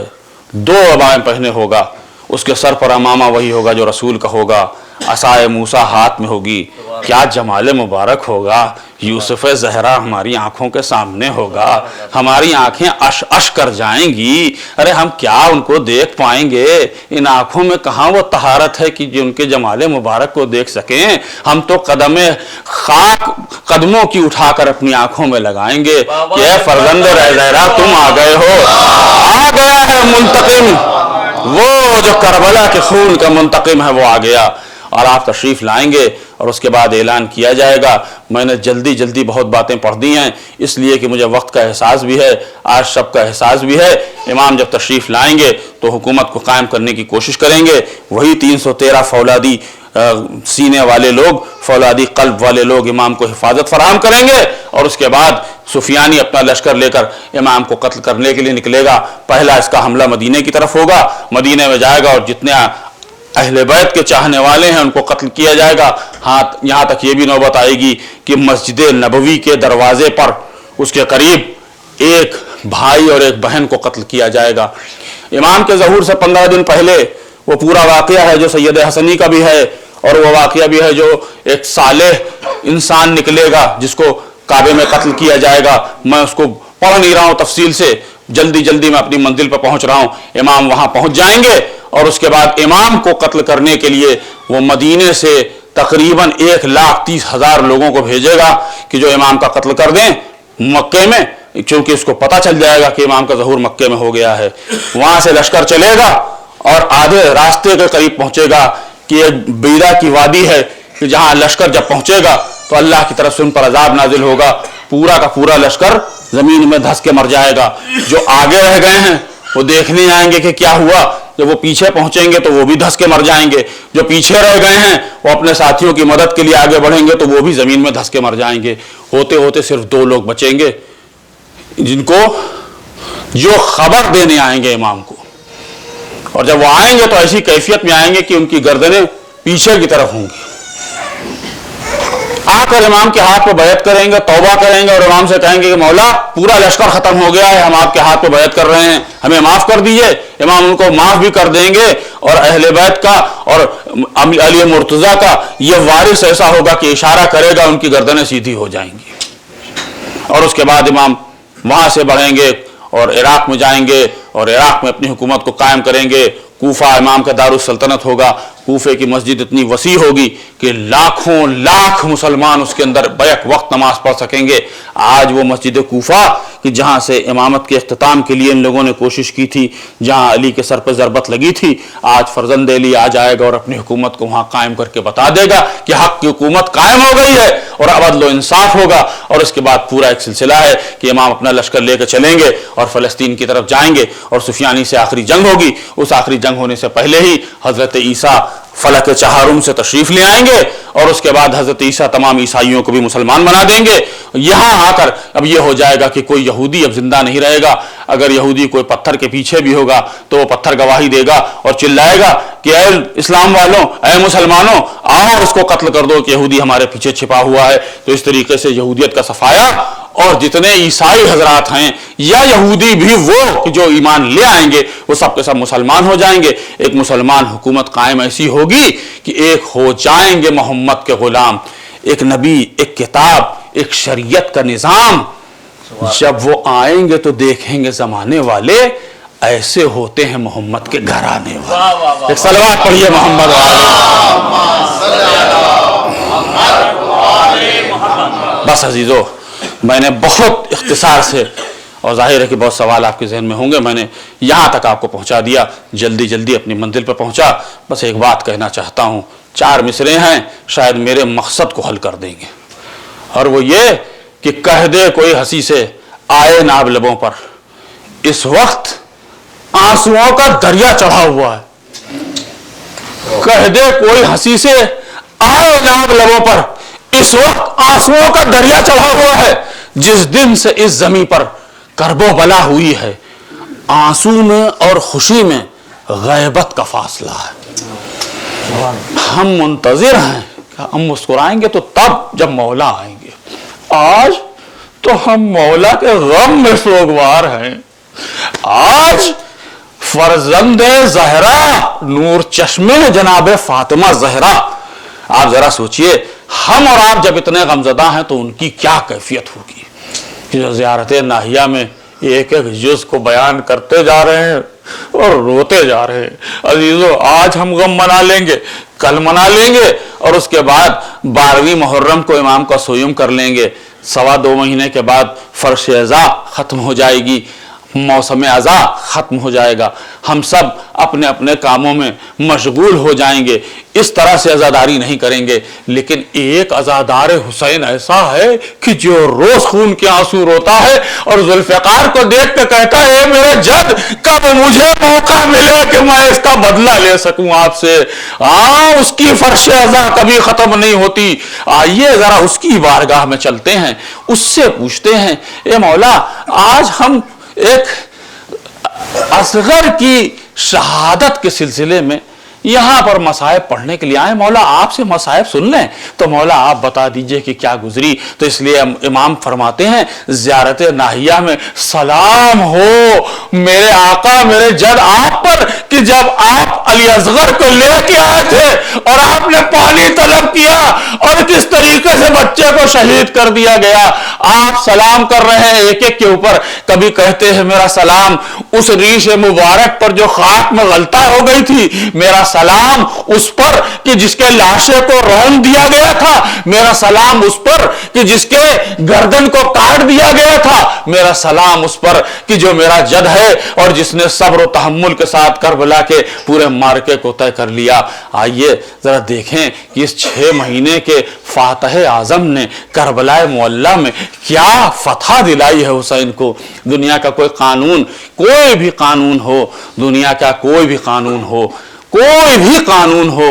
2 عبائیں پہنے ہوگا، اس کے سر پر امامہ وہی ہوگا جو رسول کا ہوگا، عصائے موسیٰ ہاتھ میں ہوگی۔ کیا جمال مبارک ہوگا، یوسف زہرا ہماری آنکھوں کے سامنے ہوگا، ہماری آنکھیں اش اش کر جائیں گی، ارے ہم کیا ان کو دیکھ پائیں گے، ان آنکھوں میں کہاں وہ طہارت ہے کہ جو ان کے جمال مبارک کو دیکھ سکیں، ہم تو خاک قدموں کی اٹھا کر اپنی آنکھوں میں لگائیں گے کہ اے فرزند زہرا تم آ گئے ہو، آ گیا ہے منتقم، وہ جو کربلا کے خون کا منتقم ہے وہ آ گیا، اور آپ تشریف لائیں گے، اور اس کے بعد اعلان کیا جائے گا۔ میں نے جلدی بہت باتیں پڑھ دی ہیں، اس لیے کہ مجھے وقت کا احساس بھی ہے، آج شب کا احساس بھی ہے۔ امام جب تشریف لائیں گے تو حکومت کو قائم کرنے کی کوشش کریں گے، وہی 313 فولادی سینے والے لوگ، فولادی قلب والے لوگ امام کو حفاظت فراہم کریں گے، اور اس کے بعد سفیانی اپنا لشکر لے کر امام کو قتل کرنے کے لیے نکلے گا۔ پہلا اس کا حملہ مدینے کی طرف ہوگا، مدینے میں جائے گا اور جتنے اہل بیت کے چاہنے والے ہیں ان کو قتل کیا جائے گا۔ ہاں، یہاں تک یہ بھی نوبت آئے گی کہ مسجد نبوی کے دروازے پر اس کے قریب ایک بھائی اور ایک بہن کو قتل کیا جائے گا۔ امام کے ظہور سے 15 دن پہلے وہ پورا واقعہ ہے جو سید حسنی کا بھی ہے، اور وہ واقعہ بھی ہے جو ایک صالح انسان نکلے گا جس کو کعبے میں قتل کیا جائے گا۔ میں اس کو پڑھ نہیں رہا ہوں تفصیل سے، جلدی جلدی میں اپنی منزل پر پہنچ رہا ہوں. امام وہاں پہنچ جائیں گے اور اس کے بعد امام کو قتل کرنے کے لیے وہ مدینے سے تقریباً 1,30,000 لوگوں کو بھیجے گا کہ جو امام کا قتل کر دیں مکے میں، چونکہ اس کو پتہ چل جائے گا کہ امام کا ظہور مکے میں ہو گیا ہے. وہاں سے لشکر چلے گا اور آدھے راستے کے قریب پہنچے گا کہ ایک بیدا کی وادی ہے کہ جہاں لشکر جب پہنچے گا تو اللہ کی طرف سے ان پر عذاب نازل ہوگا، پورا کا پورا لشکر زمین میں دھس کے مر جائے گا. جو آگے رہ گئے ہیں وہ دیکھنے آئیں گے کہ کیا ہوا، جب وہ پیچھے پہنچیں گے تو وہ بھی دھس کے مر جائیں گے. جو پیچھے رہ گئے ہیں وہ اپنے ساتھیوں کی مدد کے لیے آگے بڑھیں گے تو وہ بھی زمین میں دھس کے مر جائیں گے. ہوتے ہوتے صرف 2 لوگ بچیں گے جن کو جو خبر دینے آئیں گے امام کو. اور جب وہ آئیں گے تو ایسی کیفیت میں آئیں گے کہ ان کی گردنیں پیچھے کی طرف ہوں گی. آ کر امام کے ہاتھ پہ بیعت کریں گے، توبہ کریں گے اور امام سے کہیں گے کہ مولا پورا لشکر ختم ہو گیا ہے، ہم آپ کے ہاتھ پہ بیعت کر رہے ہیں، ہمیں معاف کر دیجیے. امام ان کو معاف بھی کر دیں گے اور اہل بیت کا اور علی مرتضیٰ کا یہ وارث ایسا ہوگا کہ اشارہ کرے گا، ان کی گردنیں سیدھی ہو جائیں گی. اور اس کے بعد امام وہاں سے بڑھیں گے اور عراق میں جائیں گے اور عراق میں اپنی حکومت کو قائم کریں گے. کوفہ امام کا دارالسلطنت ہوگا. کوفے کی مسجد اتنی وسیع ہوگی کہ لاکھوں لاکھ مسلمان اس کے اندر بیک وقت نماز پڑھ سکیں گے. آج وہ مسجد کوفہ کہ جہاں سے امامت کے اختتام کے لیے ان لوگوں نے کوشش کی تھی، جہاں علی کے سر پہ ضربت لگی تھی، آج فرزند علی آ جائے گا اور اپنی حکومت کو وہاں قائم کر کے بتا دے گا کہ حق کی حکومت قائم ہو گئی ہے اور اب عدل و انصاف ہوگا. اور اس کے بعد پورا ایک سلسلہ ہے کہ امام اپنا لشکر لے کے چلیں گے اور فلسطین کی طرف جائیں گے اور سفیانی سے آخری جنگ ہوگی. اس آخری جنگ ہونے سے پہلے ہی حضرت عیسیٰ فلک چہارم سے تشریف لے آئیں گے اور اس کے بعد حضرت عیسیٰ تمام عیسائیوں کو بھی مسلمان بنا دیں گے. یہاں آ کر اب یہ ہو جائے گا کہ کوئی یہودی اب زندہ نہیں رہے گا. اگر یہودی کوئی پتھر کے پیچھے بھی ہوگا تو وہ پتھر گواہی دے گا اور چلائے گا کہ اے اسلام والوں، اے مسلمانوں، آؤ اس کو قتل کر دو کہ یہودی ہمارے پیچھے چھپا ہوا ہے. تو اس طریقے سے یہودیت کا صفایا اور جتنے عیسائی حضرات ہیں یا یہودی بھی وہ کہ جو ایمان لے آئیں گے وہ سب کے سب مسلمان ہو جائیں گے. ایک مسلمان حکومت قائم ایسی ہوگی کہ ایک ہو جائیں گے محمد کے غلام، ایک نبی، ایک کتاب، ایک شریعت کا نظام. جب وہ آئیں گے تو دیکھیں گے زمانے والے ایسے ہوتے ہیں محمد کے گھرانے والے. ایک صلوات پڑھیے محمد بس عزیزو، میں نے بہت اختصار سے، اور ظاہر ہے کہ بہت سوال آپ کے ذہن میں ہوں گے، میں نے یہاں تک آپ کو پہنچا دیا، جلدی جلدی اپنی منزل پر پہنچا. بس ایک بات کہنا چاہتا ہوں، 4 مصرے ہیں شاید میرے مقصد کو حل کر دیں گے. اور وہ یہ کہ کہہ دے کوئی ہنسی سے آئے ناب لبوں پر، اس وقت آنسوؤں کا دریا چڑھا ہوا ہے. کہہ دے کوئی ہنسی سے آئے ناب لبوں پر، اس وقت آنسوؤں کا دریا چڑھا ہوا ہے. جس دن سے اس زمین پر کرب و بلا ہوئی ہے، آنسو میں اور خوشی میں غیبت کا فاصلہ ہے. ہم منتظر ہیں کہ ہم مسکرائیں گے تو تب جب مولا آئیں گے. آج تو ہم مولا کے غم میں سوگوار ہیں. آج فرزند زہرا، نور چشمے جناب فاطمہ زہرا، آپ ذرا سوچئے ہم اور آپ جب اتنے غمزدہ ہیں تو ان کی کیا کیفیت ہوگی کہ جو زیارت ناہیہ میں ایک ایک جز کو بیان کرتے جا رہے ہیں اور روتے جا رہے ہیں. عزیزو، آج ہم غم منا لیں گے، کل منا لیں گے اور اس کے بعد 12ویں محرم کو امام کا سویم کر لیں گے. 2.25 مہینے کے بعد فرش عزا ختم ہو جائے گی، موسم عزا ختم ہو جائے گا. ہم سب اپنے اپنے کاموں میں مشغول ہو جائیں گے، اس طرح سے عزاداری نہیں کریں گے. لیکن ایک عزادار حسین ایسا ہے کہ جو روز خون کے آنسو روتا ہے اور ذوالفقار کو دیکھ کے کہتا ہے اے میرے جد، کب مجھے موقع ملے کہ میں اس کا بدلہ لے سکوں آپ سے. اس کی فرش عزا کبھی ختم نہیں ہوتی. آئیے ذرا اس کی بارگاہ میں چلتے ہیں، اس سے پوچھتے ہیں اے مولا، آج ہم ایک اصغر کی شہادت کے سلسلے میں یہاں پر مصائب پڑھنے کے لیے آئے, مولا آپ سے مصائب سن لیں. تو مولا آپ بتا دیجئے کہ کیا گزری. تو اس لیے امام فرماتے ہیں زیارت ناہیہ میں سلام ہو میرے آقا میرے جد آپ پر کہ جب آپ علی اصغر کو لے کے آئے تھے اور آپ نے پانی طلب کیا اور کس طریقے سے بچے کو شہید کر دیا گیا. آپ سلام کر رہے ہیں ایک ایک کے اوپر. کبھی کہتے ہیں میرا سلام اس ریش مبارک پر جو خاک میں غلطہ ہو گئی تھی, میرا سلام اس پر کہ جس کے لاشے کو رون دیا گیا تھا, میرا سلام اس پر کہ جس کے گردن کو کاٹ دیا گیا تھا, میرا سلام اس پر کہ جو میرا جد ہے اور جس نے صبر و تحمل کے ساتھ کربلا کے پورے مارکے کو طے کر لیا. آئیے ذرا دیکھیں کہ اس 6 مہینے کے فاتح اعظم نے کربلا معلی میں کیا فتح دلائی ہے حسین کو. دنیا کا کوئی قانون, کوئی بھی قانون ہو, دنیا کا کوئی بھی قانون ہو, کوئی بھی قانون ہو,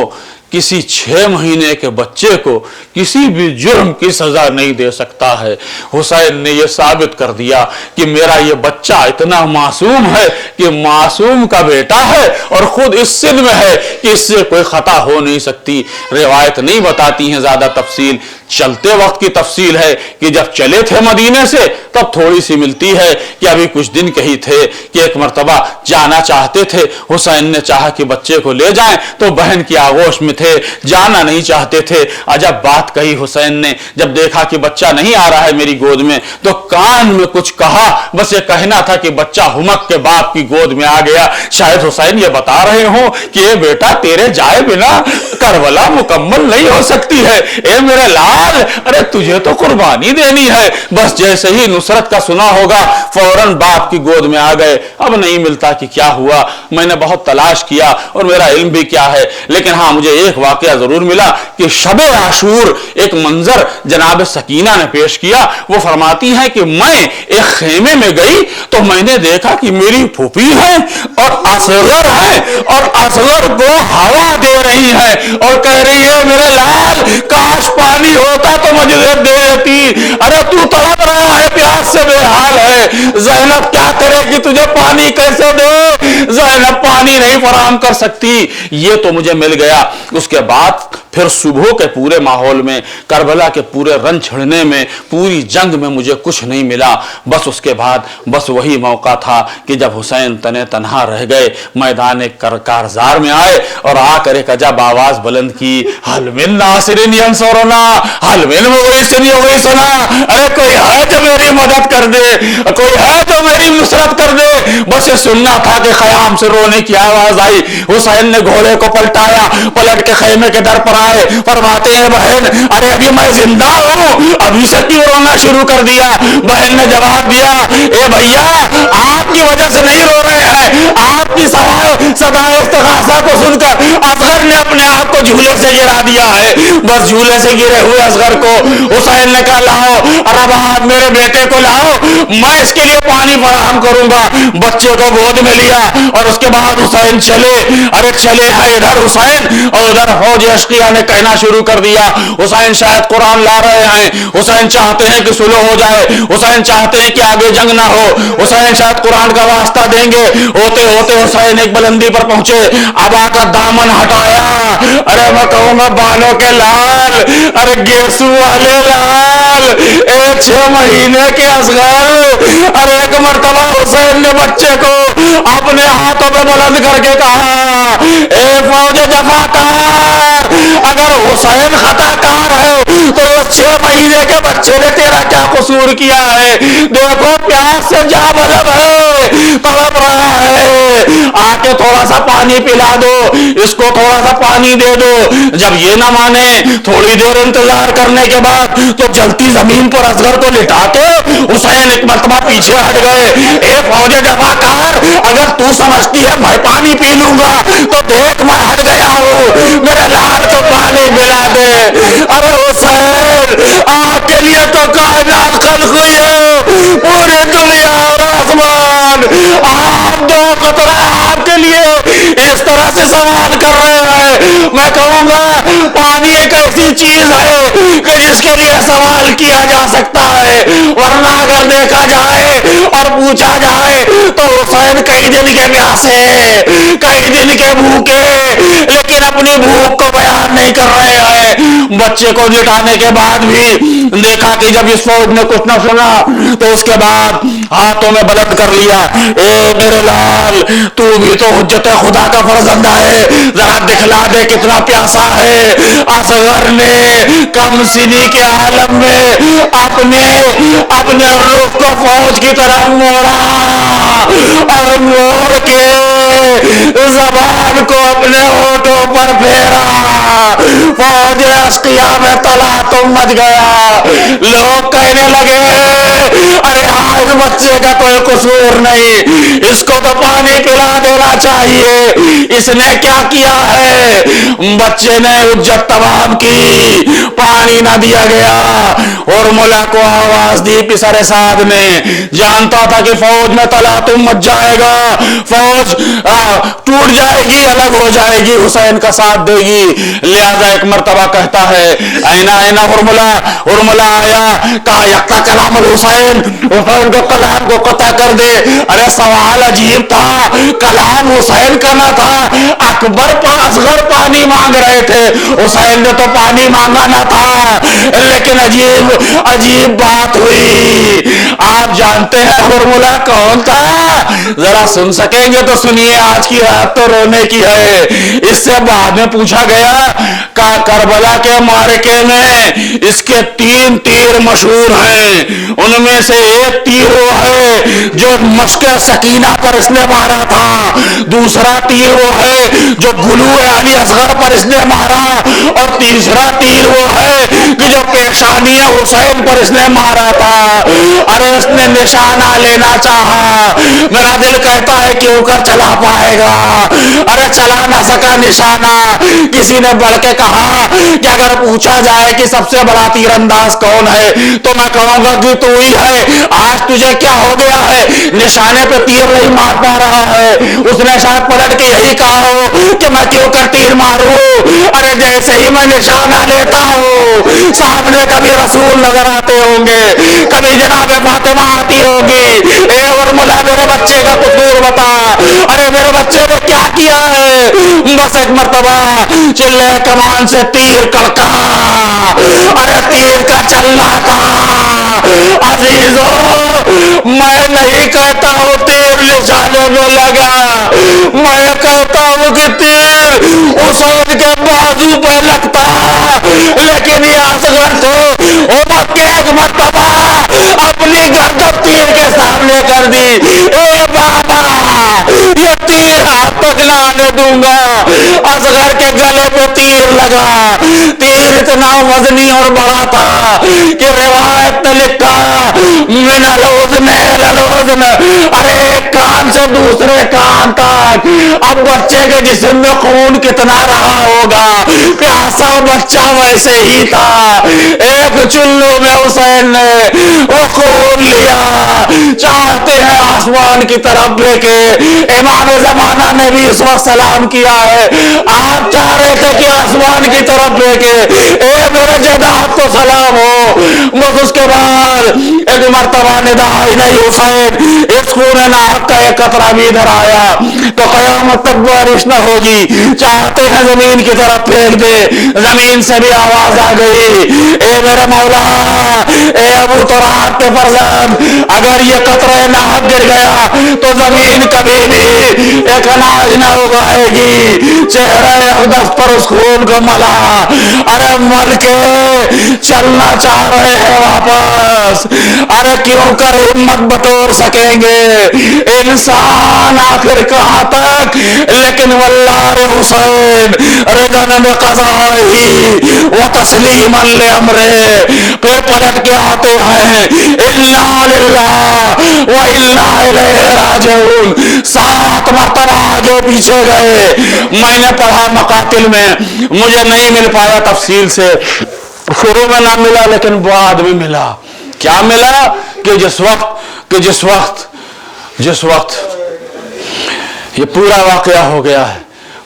کسی 6 مہینے کے بچے کو کسی بھی جرم کی سزا نہیں دے سکتا ہے. حسین نے یہ ثابت کر دیا کہ میرا یہ بچہ اتنا معصوم ہے کہ معصوم کا بیٹا ہے اور خود اس سن میں ہے کہ اس سے کوئی خطا ہو نہیں سکتی. روایت نہیں بتاتی ہیں زیادہ تفصیل, چلتے وقت کی تفصیل ہے کہ جب چلے تھے مدینے سے تب تھوڑی سی ملتی ہے کہ ابھی کچھ دن کہی تھے کہ ایک مرتبہ جانا چاہتے تھے. حسین نے چاہا کہ بچے کو لے جائیں تو بہن کی آغوش میں تھے, جانا نہیں چاہتے تھے. عجب بات کہی حسین نے, جب دیکھا کہ بچہ نہیں آ رہا ہے میری گود میں تو کان میں کچھ کہا. بس یہ کہنا تھا کہ بچہ ہمک کے باپ کی گود میں آ گیا. شاید حسین یہ بتا رہے ہوں کہ اے بیٹا تیرے جائے بنا کربلا مکمل نہیں ہو سکتی ہے, اے میرے لال ارے تجھے تو قربانی دینی ہے. بس جیسے ہی نصرت کا سنا ہوگا فوراً باپ کی گود میں آ گئے. اب نہیں ملتا کہ کیا ہوا, میں نے بہت تلاش کیا اور میرا علم بھی کیا ہے, لیکن ہاں مجھے ایک واقعہ ضرور ملا کہ شب عاشور ایک منظر جناب سکینہ نے پیش کیا. وہ فرماتی ہیں کہ میں ایک خیمے میں گئی تو میں نے دیکھا کہ میری پھوپھی ہے اور اصغر ہے اور اصغر کو ہوا دے رہی ہے اور کہہ رہی ہے میرے لال کاش پانی ہوتا تو مجھے دے دیتی, ارے تو تڑپ رہا ہے پیاس سے بے حال ہے. زینب کیا کرے گی, تجھے پانی کیسے دے, زینب پانی نہیں فراہم کر سکتی. یہ تو مجھے مل گیا. اس کے بعد پھر صبح کے پورے ماحول میں, کربلا کے پورے رن چھڑنے میں, پوری جنگ میں مجھے کچھ نہیں ملا. بس اس کے بعد بس وہی موقع تھا کہ جب حسین تنے تنہا رہ گئے, میدان کارزار میں آئے اور آ کر ایک عجب آواز بلند کی, حل من ناصر ینصرنا, حل من مغیث یغیثنا, ارے کوئی ہے جو میری مدد کر دے, کوئی ہے جو میری نصرت کر دے. بس یہ سننا تھا کہ خیام سے رونے کی آواز آئی. حسین نے گھوڑے کو پلٹایا, پلٹ کے خیمے کے در پر آئے, فرماتے ہیں بہن ارے ابھی میں زندہ ہوں, ابھی سے کیوں رونا شروع کر دیا. بہن نے جواب دیا اے بھیا آپ کی وجہ سے نہیں رو رہے ہیں, آپ کی صدائے استغاثہ کو سن کر اصغر نے اپنے آپ کو جھولے سے گرا دیا ہے. بس جھولے سے گرے ہوئے اصغر کو حسین نے کہا لاؤ رباب میرے بیٹے کو لاؤ, میں اس کے لیے پانی فراہم کروں گا. بچے کو گود میں لیا اور اس کے بعد حسین چلے. ارے چلے ہیں ادھر حسین اور ادھر فوج اشقیہ نے کہنا شروع کر دیا حسین شاید قرآن لا رہے ہیں, حسین چاہتے ہیں کہ صلح ہو جائے, حسین چاہتے ہیں کہ آگے جنگ نہ ہو, حسین شاید قرآن کا واسطہ دیں گے. ہوتے ہوتے حسین ایک بلندی پر پہنچے, ابا کا دامن ہٹایا, ارے میں کہوں گا بالوں کے لال, ارے گیسو والے لال, 6 مہینے کے اصغر. ارے ایک مرتبہ حسین نے بچے کو اپنے ہاتھوں پہ بلند کر کے کہا اے فوج جفاکار, اگر حسین خطا کار ہے تو اس 6 مہینے کے بچے نے تیرا کیا قصور کیا ہے. دیکھو پیاس سے جا بلب ہے, تڑپ رہا ہے, آ کے تھوڑا سا پانی پلا دو, اس کو تھوڑا سا پانی دے دو. جب یہ نہ مانے تھوڑی دیر انتظار کرنے کے بعد تو جلتی زمین پر اصغر کو لٹا کے حسین ایک مرتبہ پیچھے ہٹ گئے. اے فوج جفاکار اگر تو سمجھتی ہے میں پانی پی لوں گا تو دیکھ میں ہٹ گیا ہوں, میرے لال کو پانی پلا دے. ارے حسین آپ کے لیے تو کائنات خلق ہوئی ہے, پوری دنیا اور آسمان, آپ 2 قطرہ آپ کے لیے اس طرح سے سوال کر رہے ہیں. میں کہوں گا پانی ایک ایسی چیز ہے کہ جس کے لیے سوال کیا جا سکتا ہے, ورنہ اگر دیکھا جائے اور پوچھا جائے تو حسین کئی دن کے پیاسے, کئی دن کے بھوکے, اپنی بھوک کو بیان نہیں کر رہے ہیں. بچے کو لٹانے کے بعد بھی دیکھا کہ جب اس فوج نے کچھ نہ سنا تو اس کے بعد ہاتھوں میں بلند کر لیا, اے میرے لال تو بھی تو حجت خدا کا فرزندہ ہے, ذرا دکھلا دے کتنا پیاسا ہے. اصغر نے کم سنی کے عالم میں اپنے رخ کو فوج کی طرف موڑا اور موڑ کے زبان کو اپنے ہونٹوں پر پھیرا. فوج اشقیا میں تلاطم مچ گیا. لوگ کہنے لگے ارے آج بچے کا کوئی قصور نہیں, اس کو تو پانی پلا دینا چاہیے, اس نے کیا کیا ہے. بچے نے حجت تمام کی, پانی نہ دیا گیا اور مولا کو آواز دی. پسر سعد نے جانتا تھا کہ فوج میں تلاطم مچ جائے گا, فوج ٹوٹ جائے گی, الگ ہو جائے گی, حسین کا ساتھ دے گی. لہذا ایک مرتبہ کہتا ہے اینا اینا ارملا آیا, کہا یکتا کلام الحسین, حسین کو کلام کو قطع کر دے. ارے سوال عجیب تھا, کلام حسین کا نہ تھا, اصغر پانی مانگ رہے تھے, حسین نے تو پانی مانگا نہ تھا. لیکن عجیب بات ہوئی. آپ جانتے ہیں ارملا کون تھا؟ ذرا سن سکیں گے تو سنیے, آج کی رات تو رونے کی ہے. اس سے بعد میں پوچھا گیا کہ کربلا کے معرکے میں اس کے 3 تیر مشہور ہیں, ان میں سے ایک تیر وہ ہے جو مشق سکینہ پر اس نے مارا تھا, دوسرا تیر وہ ہے جو گلو علی اصغر پر اس نے مارا, اور تیسرا تیر وہ ہے کہ جو پیشانی حسین پر اس نے مارا تھا. ارے اس نے نشانہ لینا چاہا, میرا دل کہتا ہے کیوں کر چلا پائے گا. ارے چلا نہ سکا نشانہ. کسی نے بڑھ کے کہا کہ اگر پوچھا جائے کہ سب سے بڑا تیر انداز کون ہے تو میں کہوں گا کہ تو ہی ہے. آج تجھے کیا ہو گیا ہے, نشانے پہ تیر نہیں مار پا رہا ہے. اس نے شاید پلٹ کے یہی کہا ہو کہ میں کیوں کر تیر ماروں. ارے جیسے ہی میں نشانہ لیتا ہوں سامنے کبھی رسول نظر آتے ہوں گے, کبھی جناب فاطمہ آتی ہوگی. اے ارملا میرے بچے کا قصور بتا, ارے میرے بچے نے کیا کیا ہے. بس ایک مرتبہ چلے کمان سے تیر کڑکا, ارے تیر کا چلنا تھا. عزیزو میں نہیں کہتا ہوں تیر نشانے میں لگا, میں کہتا ہوں کہ تیر حسین کے بازو پہ لگتا, لیکن یہ اصغر تو ایک مرتبہ اپنی گردن تیر کے سامنے کر دی. اے بابا یہ تیر ہاتھ تک نہ آنے دوں گا. اصغر کے گلے پہ تیر لگا. تیر اتنا وزنی اور بڑا تھا کہ روایت نے لکھا من الوزن الوزن, ارے ایک کان سے دوسرے کان تک. اب بچے کے جسم میں خون کتنا رہا ہوگا, پیاسا بچہ ویسے ہی تھا. ایک چلو میں حسین نے وہ خون لیا. چاہتے ہیں آسمان کی طرف لے کے, امام زمانہ نے بھی اس وقت سلام کیا ہے. آپ چاہ رہے تھے کہ آسمان کی طرف لے کے, اے میرے جداد کو سلام ہو. بس اس کے بعد ایک مرتبہ ندا نہیں حسین, اس خون ناحق کا ایک قطرہ بھی ادھر آیا تو قیامت تک بارش نہ ہوگی. چاہتے ہیں زمین کی طرف پھینک دے, زمین سے بھی آواز آ گئی, اے میرے مولا, اے ابو تراب کے فرزند, اگر یہ قطرہ ناحق گر گیا تو زمین کبھی بھی ایک اناج نہ اگائے گی. چہرہ اقدس پر اس خون کو ملا. ارے مل کے چلنا چاہ رہے ہیں واپس, ارے کیوں کر ہمت بٹور سکیں گے انسان آخر کہاں تک. لیکن واللہ حسین رضن بقضائه وتسلیما لامره, پھر پلٹ کے آتے ہیں انا للہ وانا الیہ راجعون. 7 مرتبہ آگے پیچھے گئے. میں نے پڑھا مقاتل میں, مجھے نہیں مل پایا تفصیل سے, شروع میں نہ ملا لیکن بعد میں ملا. کیا ملا کہ جس وقت یہ پورا واقعہ ہو گیا ہے,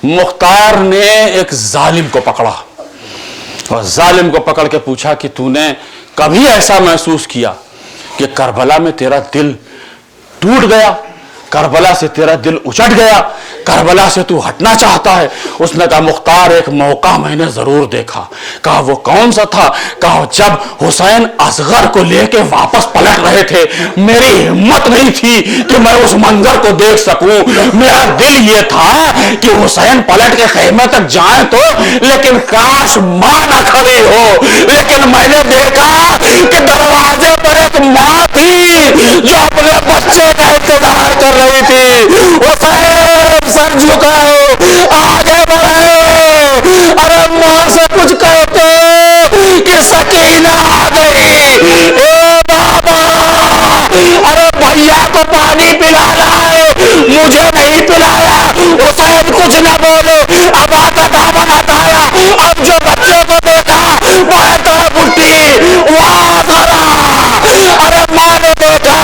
مختار نے ایک ظالم کو پکڑا اور ظالم کو پکڑ کے پوچھا کہ تو نے کبھی ایسا محسوس کیا کہ کربلا میں تیرا دل ٹوٹ گیا, کربلا سے تیرا دل اچٹ گیا, کربلا سے تو ہٹنا چاہتا ہے. اس نے کہا مختار ایک موقع میں نے ضرور دیکھا. کہا وہ کون سا تھا؟ کہا جب حسین اصغر کو لے کے واپس پلٹ رہے تھے, میری ہمت نہیں تھی کہ میں اس منظر کو دیکھ سکوں. میرا دل یہ تھا کہ حسین پلٹ کے خیمے تک جائیں تو, لیکن کاش ماں نہ کھڑی ہو. لیکن میں نے دیکھا کہ دروازے پر ایک ماں تھی جو اپنے بچے کا انتظار کر رہی تھی. حسین سر جھکاؤ, آگے بڑھے, ارے ماں سے کچھ کہتے کہ سکینہ آ گئی. اے بابا, ارے بھیا کو پانی پلانا ہے, مجھے نہیں پلایا. حسین کچھ نہ بولے, اب آتا دامن ہٹایا, اب جو بچے کو دیکھا وہ بٹھی وہاں کرا. ارے ماں نے دیکھا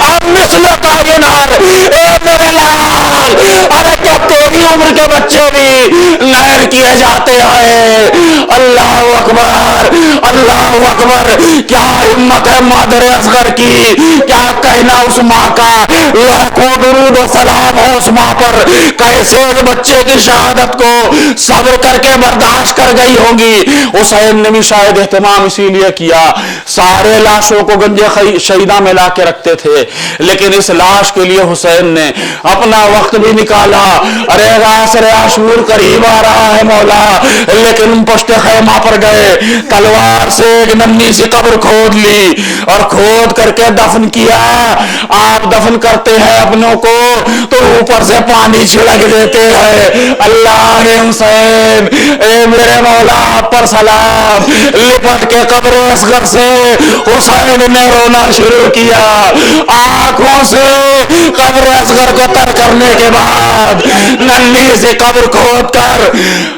اب مثل کا ینار, اے میرے لال, ارے کیا تیری عمر کے بچے بھی نہر کیے جاتے ہیں. اللہ اکبر, اللہ اکبر. کیا ہمت ہے مادر اصغر کی, کیا کہنا اس ماں کا. لاکھوں درود و سلام ہو اس ماں پر, کیسے اس بچے کی شہادت کو صبر کر کے برداشت کر گئی ہوگی. حسین نے بھی شاید اہتمام اسی لیے کیا, سارے لاشوں کو گنج شہیدہ میں لا کے رکھتے تھے, لیکن اس لاش کے لیے حسین نے اپنا وقت بھی نکالا. ارے عصر عاشور قریب آ رہا ہے مولا, لیکن پشت خیمہ پر گئے, تلوار سے ایک ننھی سی قبر کھود لی اور کھود کر کے دفن کیا. آپ دفن کرتے ہیں اپنوں کو تو اوپر سے پانی چھڑک دیتے ہیں. اللہ نے حسین, اے میرے مولا آپ پر سلام, لپٹ کے قبر اصغر سے حسین نے رونا شروع کیا. آنکھوں سے قبر اصغر کو تر کرنے کے بعد ننھی سی قبر کھود کر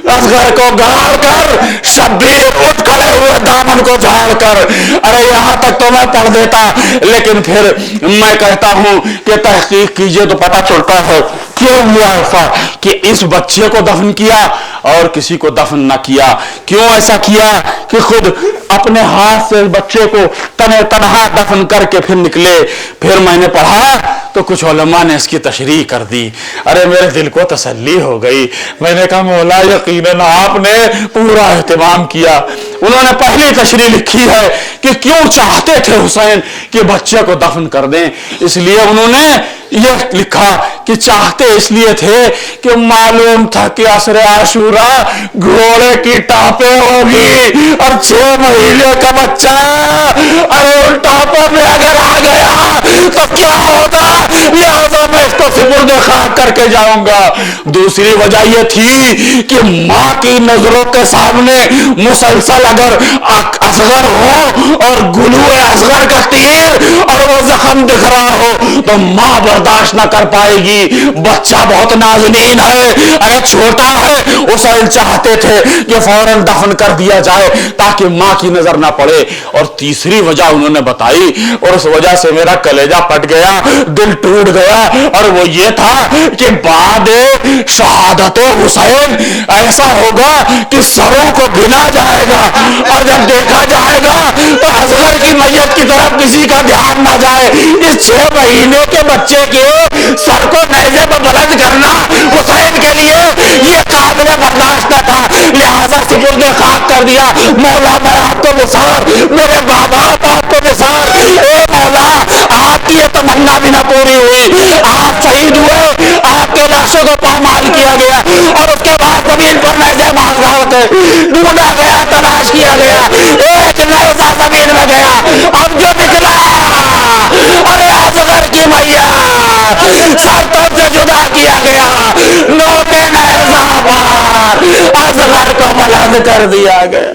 اصغر کو گاڑ کر شبیر اٹھ کھڑے ہوئے دامن کو جھاڑ کر. ارے یہاں تک تو میں پڑھ دیتا, لیکن پھر میں کہتا ہوں کہ تحقیق کیجئے تو پتہ چلتا ہے کیوں ہوا ایسا کہ اس بچے کو دفن کیا اور کسی کو دفن نہ کیا. کیوں ایسا کیا کہ خود اپنے ہاتھ سے بچے کو تنہا دفن کر کے پھر نکلے. پھر میں نے پڑھا تو کچھ علماء نے اس کی تشریح کر دی. ارے میرے دل کو تسلی ہو گئی. میں نے کہا مولا یقیناً آپ نے پورا اہتمام کیا. انہوں نے پہلی تشریح لکھی ہے کہ کیوں چاہتے تھے حسین کہ بچے کو دفن کر دیں. اس لیے انہوں نے یہ لکھا کہ چاہتے اس لیے تھے کہ معلوم تھا کہ عصر عاشورہ گھوڑے کی ٹاپیں ہوگی اور 6 مہینے کا بچہ ارے ان ٹاپوں میں اگر آ گیا تو کیا ہوگا, لہذا میں اس کو سپرد خاک کر کے جاؤں گا. دوسری وجہ یہ تھی کہ ماں کی نظروں کے سامنے مسلسل اگر اصغر ہو اور گلو اصغر کا تیر اور وہ زخم دکھ رہا ہو تو ماں برداشت نہ کر پائے گی. بچہ بہت نازنین ہے, ارے چھوٹا ہے. حسین چاہتے تھے کہ فوراً دفن کر دیا جائے تاکہ ماں کی نظر نہ پڑے. اور تیسری وجہ انہوں نے بتائی, اور اس وجہ سے میرا کلیجہ پھٹ گیا, دل ٹوٹ گیا, اور وہ یہ تھا کہ بعد شہادت حسین ایسا ہوگا کہ سروں کو گنا جائے گا, اور جب دیکھا جائے گا تو اصغر کی میت کی طرف کسی کا دھیان نہ جائے. اس 6 مہینے کے بچے کے سر کو نیزے پر بلند کرنا حسین کے لیے یہ قابل برداشت نہ تھا, لہذا سپرد خاک کر دیا. مولا میں آپ کو نثار, میرے بابا آپ کو نثار. اے مولا آپ کی یہ تمنا بھی نہ پوری ہوئی, آپ شہید ہوئے, آپ کے لاشوں کو پامال کیا گیا, اور اس کے بعد زمین پر نیزے مار رہے ڈھونڈا گیا, تلاش کیا گیا, ایک نیزہ زمین میں گیا, اب جو نکلا ارے اصغر کی میت ساتوں سے جدا کیا گیا, نوکے نیزہ مار اصغر کو بلند کر دیا گیا.